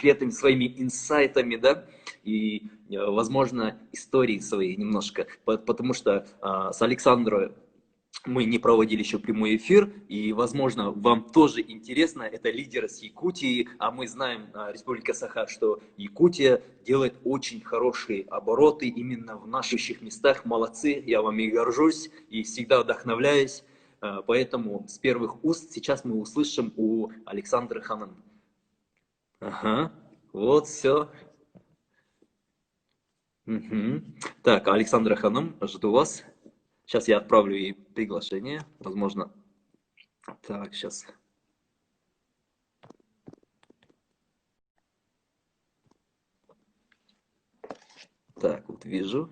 секретами, своими инсайтами, да, и, возможно, истории свои немножко, потому что с Александрой мы не проводили еще прямой эфир, и, возможно, вам тоже интересно, это лидер с Якутии, а мы знаем, Республика Саха, что Якутия делает очень хорошие обороты именно в наших местах, молодцы, я вами горжусь и всегда вдохновляюсь, поэтому с первых уст сейчас мы услышим у Александры Ханан. Ага, вот все. Угу. Так, Александра Ханам, жду вас. Сейчас я отправлю ей приглашение, возможно. Так, сейчас. Так, вот вижу.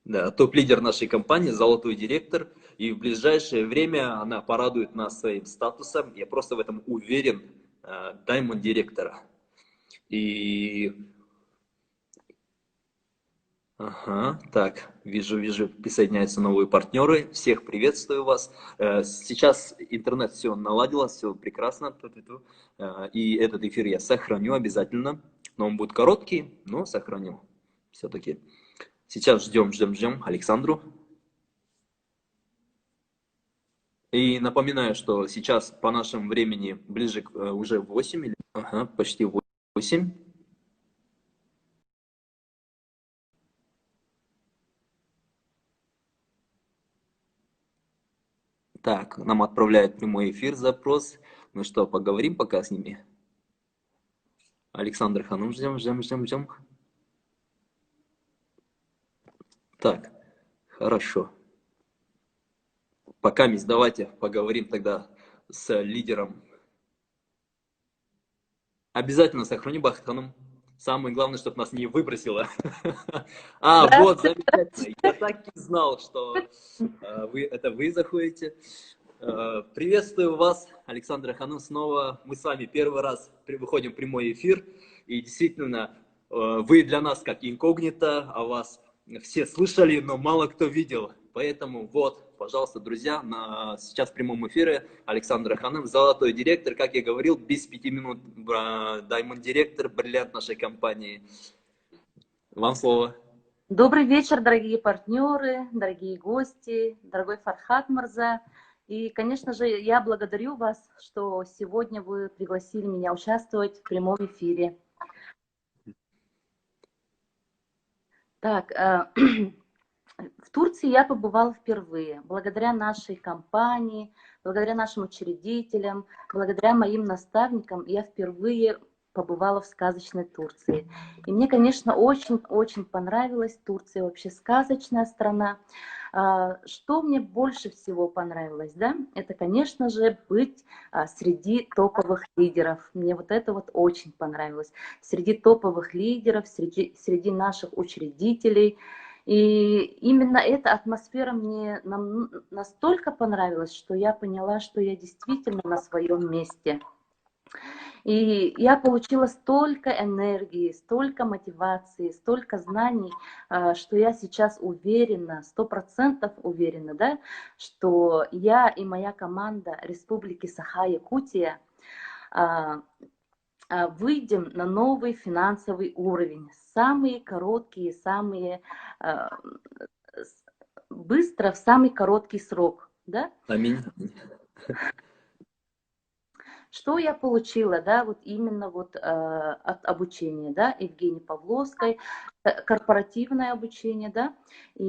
Да, топ-лидер нашей компании, золотой директор. И в ближайшее время она порадует нас своим статусом. Я просто в этом уверен. Diamond директора. И... Ага, так, вижу, присоединяются новые партнеры. Всех приветствую вас. Сейчас интернет все наладилось, все прекрасно. И этот эфир я сохраню обязательно. Но он будет короткий, но сохраню все-таки. Сейчас ждем Александру. И напоминаю, что сейчас по нашему времени ближе к уже 8 или ага, почти 8. Так, нам отправляют прямой эфир запрос. Ну что, поговорим пока с ними? Александр Ханум, ждем. Так, хорошо. Пока, мисс, давайте поговорим тогда с лидером. Обязательно сохрани Бахтханом. Самое главное, чтобы нас не выбросило. Вот, замечательно. Я так и знал, что вы заходите. Приветствую вас, Александра Ханум, снова. Мы с вами первый раз выходим в прямой эфир. И действительно, вы для нас как инкогнито, о вас все слышали, но мало кто видел. Поэтому вот, пожалуйста, друзья, сейчас в прямом эфире Александра Ханум, золотой директор, как я говорил, без 5 минут Diamond директор, бриллиант нашей компании. Вам слово. Добрый вечер, дорогие партнеры, дорогие гости, дорогой Фархат Мирза. И, конечно же, я благодарю вас, что сегодня вы пригласили меня участвовать в прямом эфире. Так, в Турции я побывала впервые, благодаря нашей компании, благодаря нашим учредителям, благодаря моим наставникам я впервые побывала в сказочной Турции. И мне, конечно, очень-очень понравилась Турция, вообще сказочная страна. Что мне больше всего понравилось, да, это, конечно же, быть среди топовых лидеров. Мне вот это вот очень понравилось. Среди топовых лидеров, среди наших учредителей. И именно эта атмосфера мне настолько понравилась, что я поняла, что я действительно на своем месте. И я получила столько энергии, столько мотивации, столько знаний, что я сейчас уверена, 100% уверена, да, что я и моя команда Республики Саха-Якутия выйдем на новый финансовый уровень. Самые короткие, самые быстро, в самый короткий срок. Да? Аминь. Что я получила, да, вот именно вот от обучения, да, Евгении Павловской, корпоративное обучение, да, и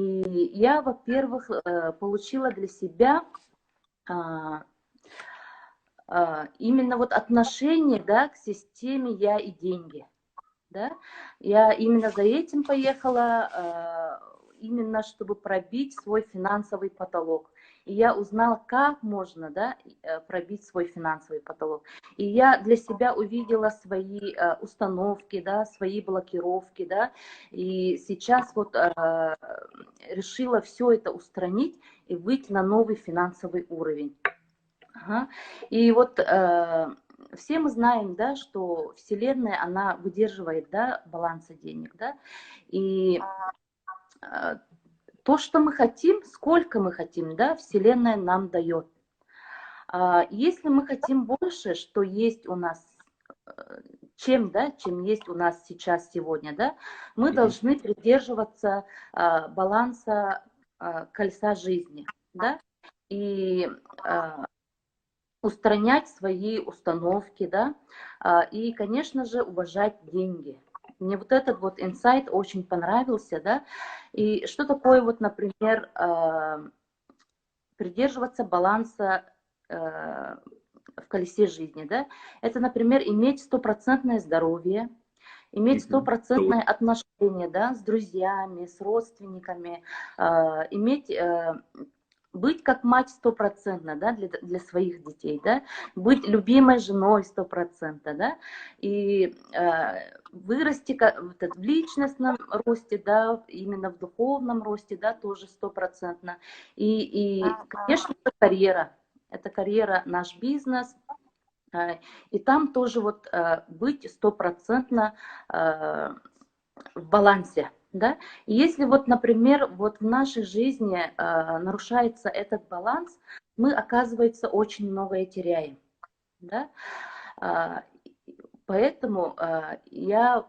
я, во-первых, получила для себя именно вот отношение, да, к системе «я и деньги», да, я именно за этим поехала, именно чтобы пробить свой финансовый потолок. И я узнала, как можно, да, пробить свой финансовый потолок. И я для себя увидела свои установки, да, свои блокировки, да, и сейчас вот решила все это устранить и выйти на новый финансовый уровень. Ага. И вот все мы знаем, да, что Вселенная, она выдерживает, да, баланса денег, да, и то, что мы хотим, сколько мы хотим, да, Вселенная нам дает. Если мы хотим больше, что есть у нас, чем есть у нас сейчас, сегодня, да, мы должны придерживаться баланса колеса жизни, да, и устранять свои установки, да, и, конечно же, уважать деньги. Мне вот этот вот инсайт очень понравился, да, и что такое вот, например, придерживаться баланса в колесе жизни, да, это, например, иметь стопроцентное здоровье, иметь стопроцентное отношение, да, с друзьями, с родственниками, иметь быть как мать стопроцентно, да, для своих детей, да, быть любимой женой стопроцентно, да, и вырасти в личностном росте, да, именно в духовном росте, да, тоже стопроцентно. И, конечно, это карьера, наш бизнес, и там тоже вот быть стопроцентно в балансе. Да? И если вот, например, вот в нашей жизни нарушается этот баланс, мы, оказывается, очень многое теряем. Да? Поэтому я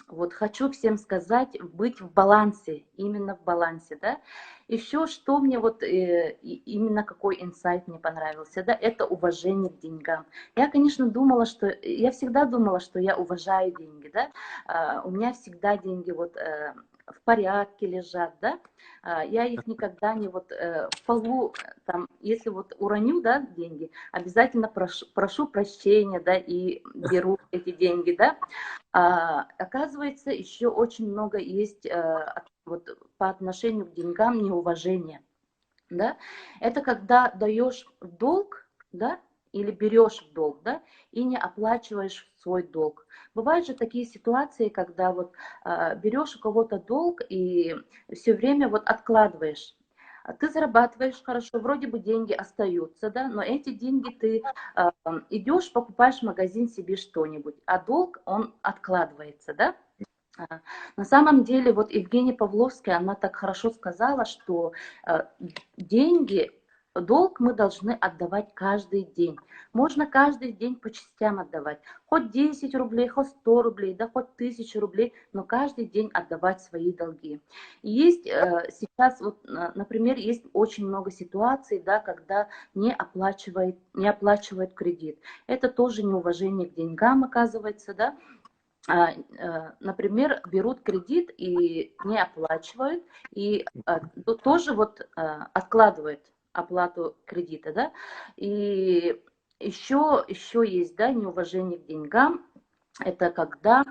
вот хочу всем сказать, быть в балансе, именно в балансе, да. Еще что мне вот, именно какой инсайт мне понравился, да, это уважение к деньгам. Я, конечно, я всегда думала, что я уважаю деньги, да, у меня всегда деньги вот в порядке лежат, да, я их никогда не вот в полу, там, если вот уроню, да, деньги, обязательно прошу прощения, да, и беру эти деньги, да. Оказывается, еще очень много есть вот, по отношению к деньгам неуважения. Да? Это когда даешь в долг, да, или берешь в долг, да, и не оплачиваешь свой долг. Бывают же такие ситуации, когда вот берешь у кого-то долг и все время вот откладываешь. Ты зарабатываешь хорошо, вроде бы деньги остаются, да, но эти деньги ты идешь, покупаешь в магазин себе что-нибудь, а долг, он откладывается, да. На самом деле, вот Евгения Павловская, она так хорошо сказала, что деньги, долг мы должны отдавать каждый день. Можно каждый день по частям отдавать. Хоть 10 рублей, хоть 100 рублей, да хоть 1000 рублей, но каждый день отдавать свои долги. И есть сейчас, вот, например, есть очень много ситуаций, да, когда не оплачивают кредит. Это тоже неуважение к деньгам, оказывается, да. Например, берут кредит и не оплачивают, и тоже вот откладывают оплату кредита, да, и еще есть, да, неуважение к деньгам, это когда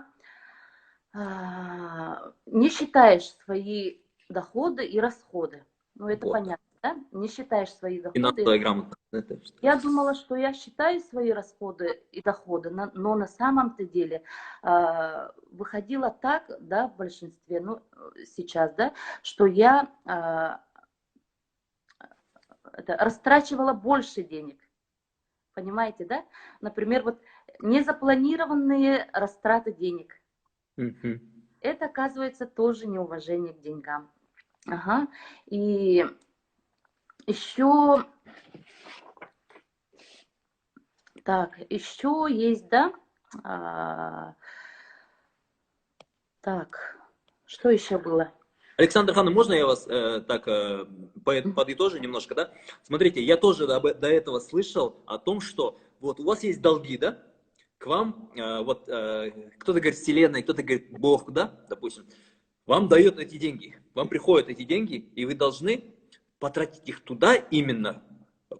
не считаешь свои доходы и расходы, ну это Вот. понятно, да, не считаешь свои доходы. Финансовая грамотность. Я думала, что я считаю свои расходы и доходы, но на самом-то деле выходило так, да, в большинстве, ну, сейчас, да, что я растрачивала больше денег. Понимаете, да? Например, вот незапланированные растраты денег. Это, оказывается, тоже неуважение к деньгам. Ага. И еще... Так, еще есть, да? Так, что еще было? Александр Ханна, можно я вас подытожу немножко, да? Смотрите, я тоже до этого слышал о том, что вот у вас есть долги, да? К вам, кто-то говорит Вселенная, кто-то говорит Бог, да, допустим, вам дает эти деньги, вам приходят эти деньги, и вы должны потратить их туда именно,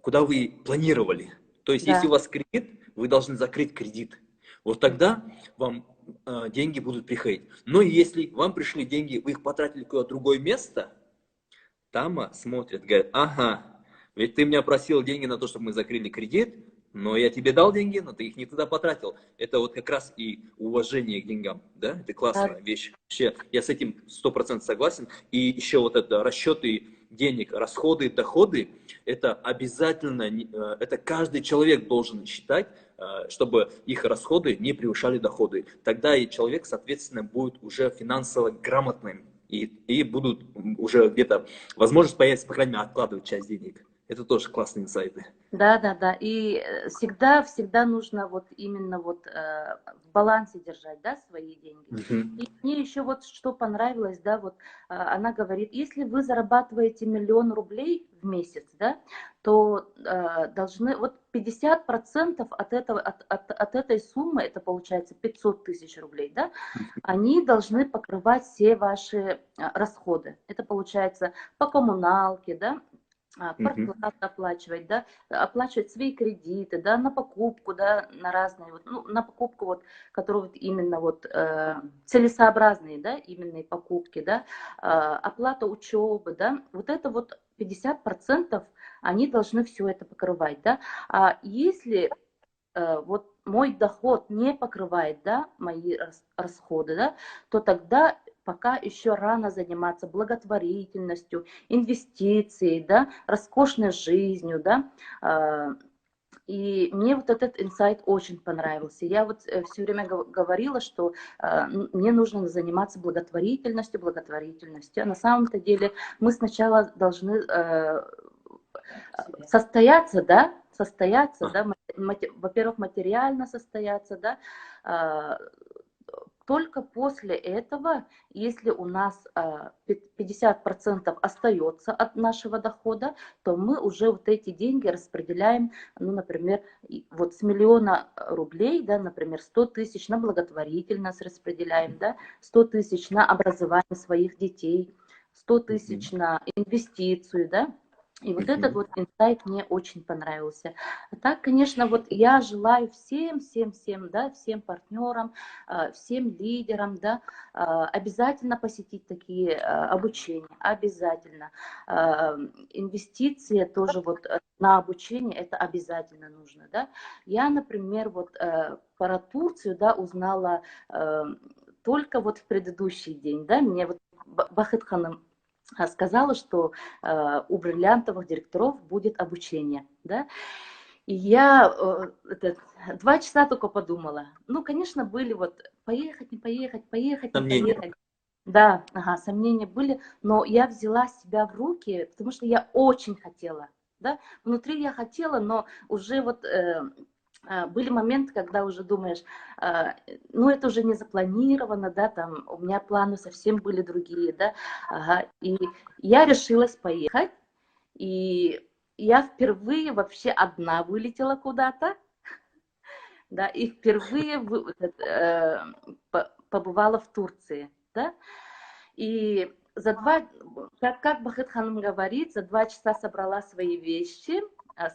куда вы планировали. То есть, если у вас кредит, вы должны закрыть кредит. Вот тогда вам деньги будут приходить. Но если вам пришли деньги, вы их потратили в какое-то другое место, там смотрят, говорят, ага, ведь ты меня просил деньги на то, чтобы мы закрыли кредит, но я тебе дал деньги, но ты их не туда потратил. Это вот как раз и уважение к деньгам, да? Это классная вещь. Вообще, я с этим 100% согласен. И еще вот это расчеты денег, расходы, доходы, это обязательно, это каждый человек должен считать, чтобы их расходы не превышали доходы. Тогда и человек, соответственно, будет уже финансово грамотным. И будут уже где-то возможность появится, по крайней мере, откладывать часть денег. Это тоже классные инсайты. Да, да, да. И всегда нужно вот именно вот в балансе держать, да, свои деньги. И мне еще вот что понравилось, да, вот она говорит, если вы зарабатываете 1 000 000 рублей в месяц, да, то должны, вот 50% от этой суммы, это получается 500 тысяч рублей, да, они должны покрывать все ваши расходы. Это получается по коммуналке, да, квартплату оплачивать, да, оплачивать свои кредиты, да, на покупку, да, на разные, вот, ну, на покупку, вот, которые вот именно вот целесообразные, да, именно покупки, да, оплата учебы, да, вот это вот 50% они должны все это покрывать, да, а если вот мой доход не покрывает, да, мои расходы, да, то тогда пока еще рано заниматься благотворительностью, инвестицией, да, роскошной жизнью, да. И мне вот этот инсайт очень понравился. Я вот все время говорила, что мне нужно заниматься благотворительностью. А на самом-то деле мы сначала должны состояться, да, во-первых, материально состояться, да, только после этого, если у нас 50% остается от нашего дохода, то мы уже вот эти деньги распределяем, ну, например, вот с 1 000 000 рублей, да, например, 100 тысяч на благотворительность распределяем, да, 100 тысяч на образование своих детей, 100 тысяч на инвестицию, да. И вот этот вот инсайт мне очень понравился. А так, конечно, вот я желаю всем, да, всем партнерам, всем лидерам, да, обязательно посетить такие обучения, обязательно. Инвестиции тоже вот на обучение, это обязательно нужно, да. Я, например, вот про Турцию, да, узнала только вот в предыдущий день, да, мне вот Бахыт Ханым сказала, что у бриллиантовых директоров будет обучение, да. И я 2 часа только подумала. Ну, конечно, были вот поехать, не поехать, поехать, не Сомнения. поехать. Да, ага, сомнения были, но я взяла себя в руки, потому что я очень хотела, да. Внутри я хотела, но уже вот были моменты, когда уже думаешь, ну, это уже не запланировано, да, там, у меня планы совсем были другие, да, ага, и я решилась поехать, и я впервые вообще одна вылетела куда-то, да, и впервые побывала в Турции, да, и как Бахыт Ханым говорит, за 2 часа собрала свои вещи,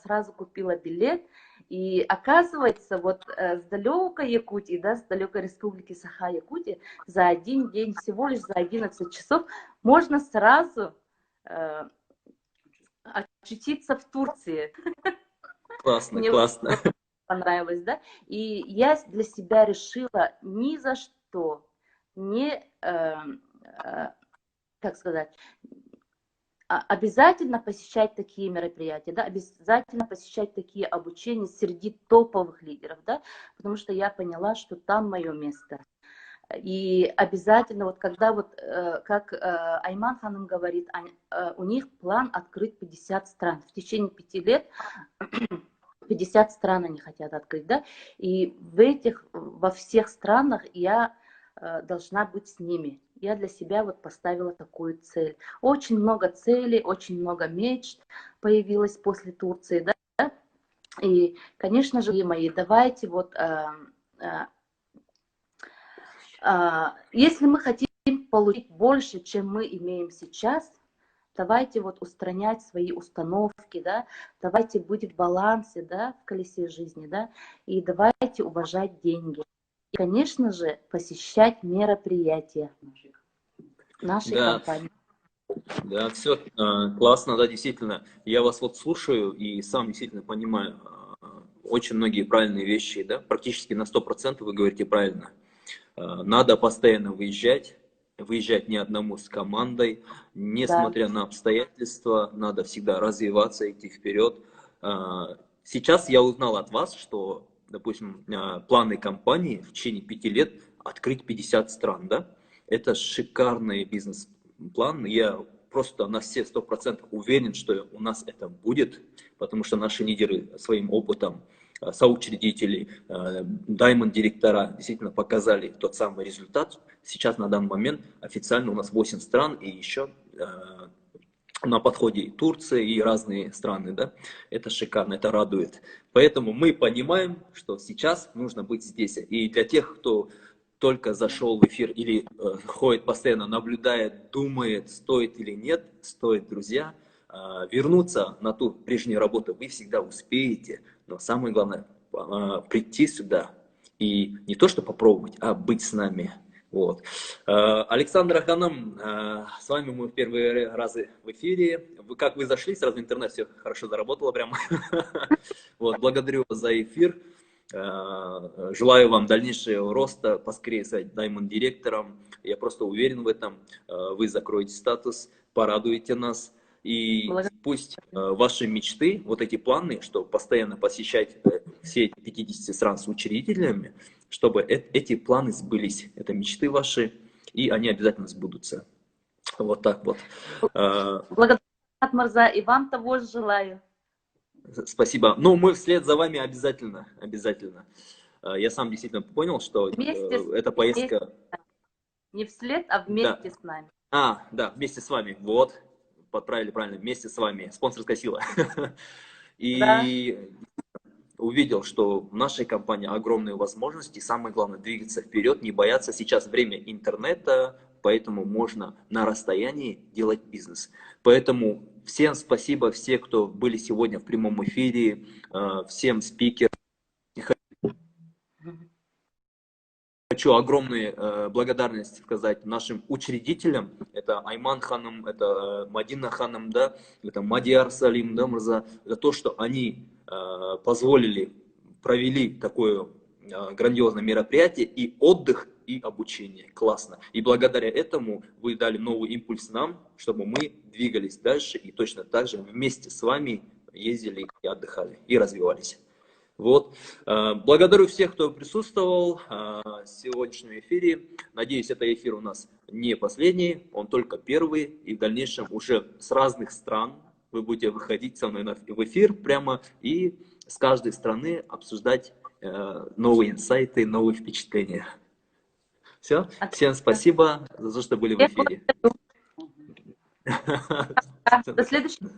сразу купила билет, и оказывается, вот с далекой Якутии, да, с далекой республики Саха-Якутия, за один день, всего лишь за 11 часов, можно сразу очутиться в Турции. Классно, Мне классно. вот понравилось, да, и я для себя решила ни за что не, как сказать, обязательно посещать такие мероприятия, да, обязательно посещать такие обучения среди топовых лидеров, да, потому что я поняла, что там мое место. И обязательно, вот когда вот, как Айман Ханым говорит, у них план открыть 50 стран. В течение 5 лет 50 стран они хотят открыть, да, и во всех странах я должна быть с ними. Я для себя вот поставила такую цель. Очень много целей, очень много мечт появилось после Турции, да, и, конечно же, мои, давайте вот, если мы хотим получить больше, чем мы имеем сейчас, давайте вот устранять свои установки, да, давайте быть в балансе, да, в колесе жизни, да, и давайте уважать деньги. И, конечно же, посещать мероприятия нашей Да, компании. да, все классно, да, действительно. Я вас вот слушаю и сам действительно понимаю очень многие правильные вещи, да, практически на 100% вы говорите правильно. Надо постоянно выезжать не одному с командой, Да, несмотря на обстоятельства, надо всегда развиваться, идти вперед. Сейчас я узнал от вас, что, допустим, планы компании в течение 5 лет открыть 50 стран, да? Это шикарный бизнес-план. Я просто на все 100% уверен, что у нас это будет, потому что наши лидеры своим опытом, соучредители, Diamond-директора действительно показали тот самый результат. Сейчас на данный момент официально у нас 8 стран и еще на подходе и Турция, и разные страны, да, это шикарно, это радует. Поэтому мы понимаем, что сейчас нужно быть здесь. И для тех, кто только зашел в эфир или ходит постоянно, наблюдает, думает, стоит или нет, стоит, друзья, вернуться на ту прежнюю работу вы всегда успеете, но самое главное прийти сюда и не то что попробовать, а быть с нами. Вот. Александра Ханым, с вами мы в первые разы в эфире. Как вы зашли, сразу в интернет все хорошо заработало прямо. Вот, благодарю вас за эфир. Желаю вам дальнейшего роста, поскорее стать Diamond-директором. Я просто уверен в этом. Вы закроете статус, порадуете нас. И пусть ваши мечты, вот эти планы, что постоянно посещать все эти 50 стран с учредителями, чтобы эти планы сбылись. Это мечты ваши, и они обязательно сбудутся. Вот так вот. Благодарю, Мурза, и вам того же желаю. Спасибо. Ну, мы вслед за вами обязательно, обязательно. Я сам действительно понял, что эта поездка... Не вслед, а вместе, да, с нами. Да, вместе с вами. Вот, подправили правильно, вместе с вами. Спонсорская сила. И увидел, что в нашей компании огромные возможности. Самое главное, двигаться вперед, не бояться. Сейчас время интернета, поэтому можно на расстоянии делать бизнес. Поэтому всем спасибо, все, кто были сегодня в прямом эфире, всем спикерам. Хочу огромную благодарность сказать нашим учредителям. Это Айман Ханым, это Мадина Ханым, да, это Мадияр Салим, да, Мурза. За то, что они позволили, провели такое грандиозное мероприятие и отдых, и обучение. Классно. И благодаря этому вы дали новый импульс нам, чтобы мы двигались дальше и точно так же вместе с вами ездили и отдыхали, и развивались. Вот. Благодарю всех, кто присутствовал в сегодняшнем эфире. Надеюсь, этот эфир у нас не последний, он только первый. И в дальнейшем уже с разных стран вы будете выходить со мной в эфир прямо и с каждой страны обсуждать новые инсайты, новые впечатления. Все. Всем спасибо за то, что были в эфире. До следующего.